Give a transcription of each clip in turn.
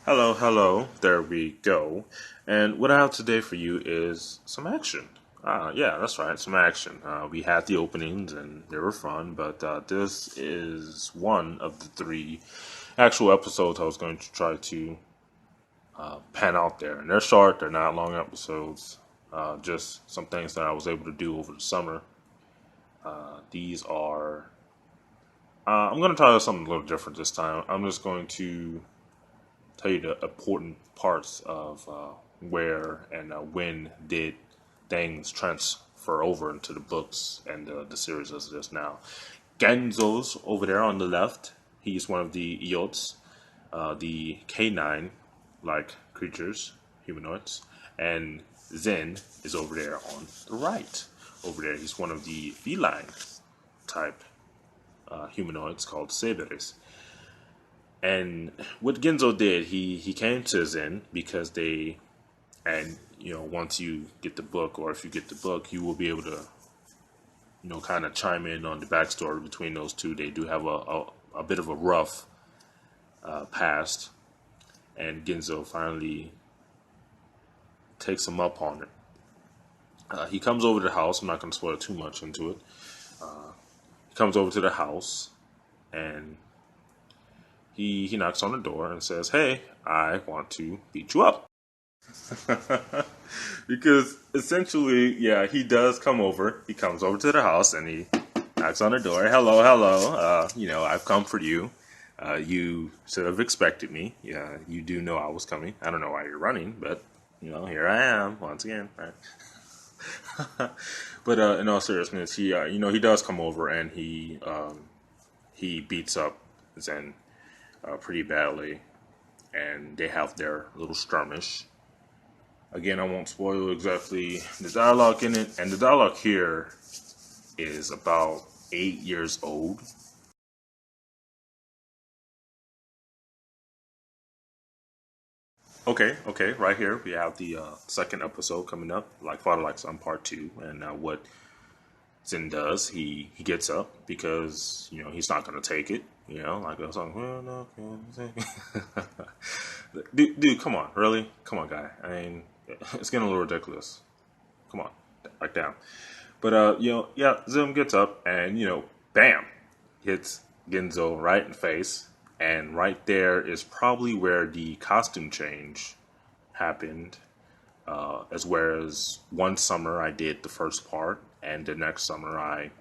Hello, hello. There we go. And what I have today for you is some action. Yeah, that's right, some action. We had the openings and they were fun, but this is one of the three actual episodes I was going to try to pan out there. And they're short, they're not long episodes. Just some things that I was able to do over the summer. These are. I'm going to try something a little different this time. I'm just going to tell you the important parts of where and when did things transfer over into the books and the series as it is now. Genzo's over there on the left. He's one of the Eots, the K9 like creatures, humanoids. And Zen is over there on the right. Over there, he's one of the feline type humanoids called Saberes. And what Genzo did, he came to Zen because and once you get the book, or if you get the book, you will be able to, kind of chime in on the backstory between those two. They do have a bit of a rough past, and Genzo finally takes him up on it. He comes over to the house. I'm not going to spoil too much into it. He comes over to the house, and he knocks on the door and says, "Hey, I want to beat you up." Because essentially, yeah, he does come over. He comes over to the house and he knocks on the door. Hello, hello. I've come for you. You should have expected me. Yeah, you do know I was coming. I don't know why you're running, but here I am once again. But in all seriousness, he does come over and he beats up Zen pretty badly, and they have their little skirmish. Again, I won't spoil exactly the dialogue in it, and the dialogue here is about 8 years old. Okay, right here we have the second episode coming up, like Father Like Son Part 2, and what Zen does, he gets up because he's not going to take it. Like a song. "Well, no, can't take it." Dude, come on, really? Come on, guy. I mean, it's getting a little ridiculous. Come on, back down. But yeah, Zim gets up and bam, hits Genzo right in the face, and right there is probably where the costume change happened. As whereas one summer I did the first part, and the next summer I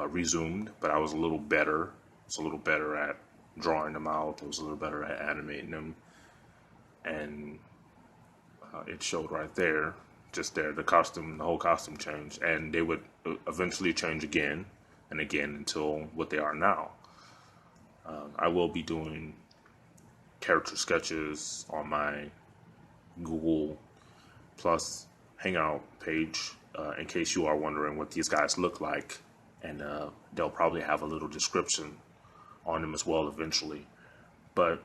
resumed, but I was a little better. I was a little better at drawing them out. I was a little better at animating them, and it showed right there, just there, the whole costume changed, and they would eventually change again and again until what they are now. I will be doing character sketches on my Google Plus Hangout page in case you are wondering what these guys look like, and they'll probably have a little description on them as well eventually. But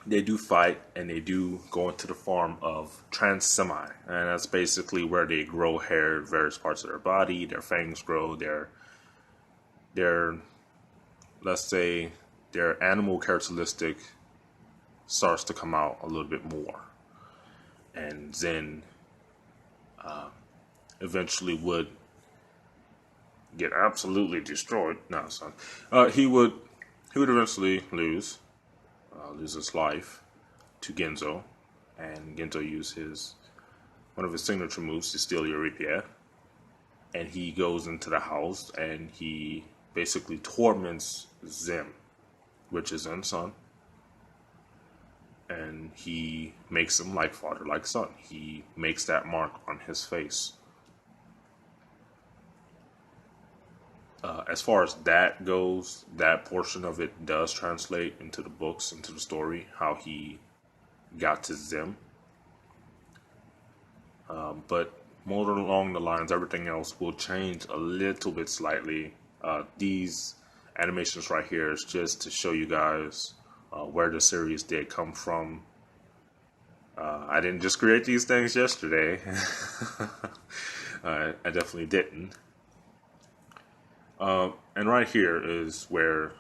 they do fight and they do go into the form of trans semi, and that's basically where they grow hair in various parts of their body. Their fangs grow. Their let's say their animal characteristic starts to come out a little bit more, and Zen eventually would get absolutely destroyed. No, son, he would eventually lose his life to Genzo, and Genzo used his one of his signature moves to steal your repair. And he goes into the house and he basically torments Zim, which is Zen's son, and he makes him like father, like son. He makes that mark on his face. As far as that goes, that portion of it does translate into the books, into the story, how he got to Zim. But more along the lines, everything else will change a little bit slightly. These animations right here is just to show you guys where the series did come from. I didn't just create these things yesterday. I definitely didn't. And right here is where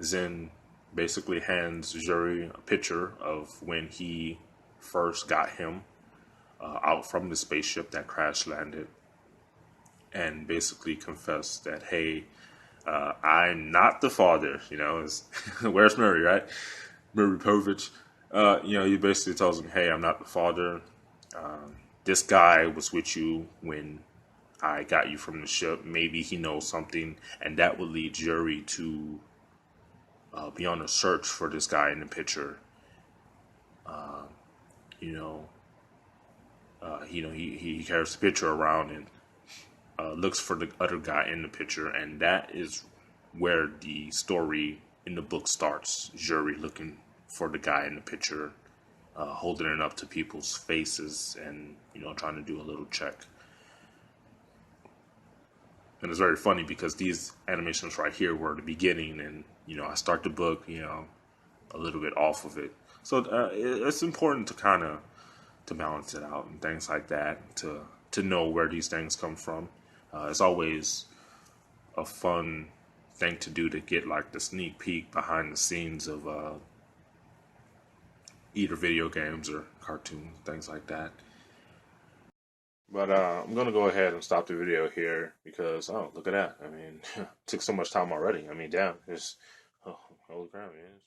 Zen basically hands Yuri a picture of when he first got him out from the spaceship that crash landed, and basically confessed that, hey, I'm not the father. Where's Murray, right? Murray Povich. He basically tells him, hey, I'm not the father. This guy was with you when I got you from the ship. Maybe he knows something, and that would lead Yuri to be on a search for this guy in the picture. You know, he carries the picture around and looks for the other guy in the picture, and that is where the story in the book starts. Yuri looking for the guy in the picture, holding it up to people's faces, and trying to do a little check. And it's very funny because these animations right here were the beginning, and I start the book, a little bit off of it. So it's important to kind of to balance it out and things like that, to know where these things come from. It's always a fun thing to do to get like the sneak peek behind the scenes of either video games or cartoons, things like that. But I'm gonna go ahead and stop the video here because look at that. I mean, took so much time already. I mean, damn, it's holy crap, man.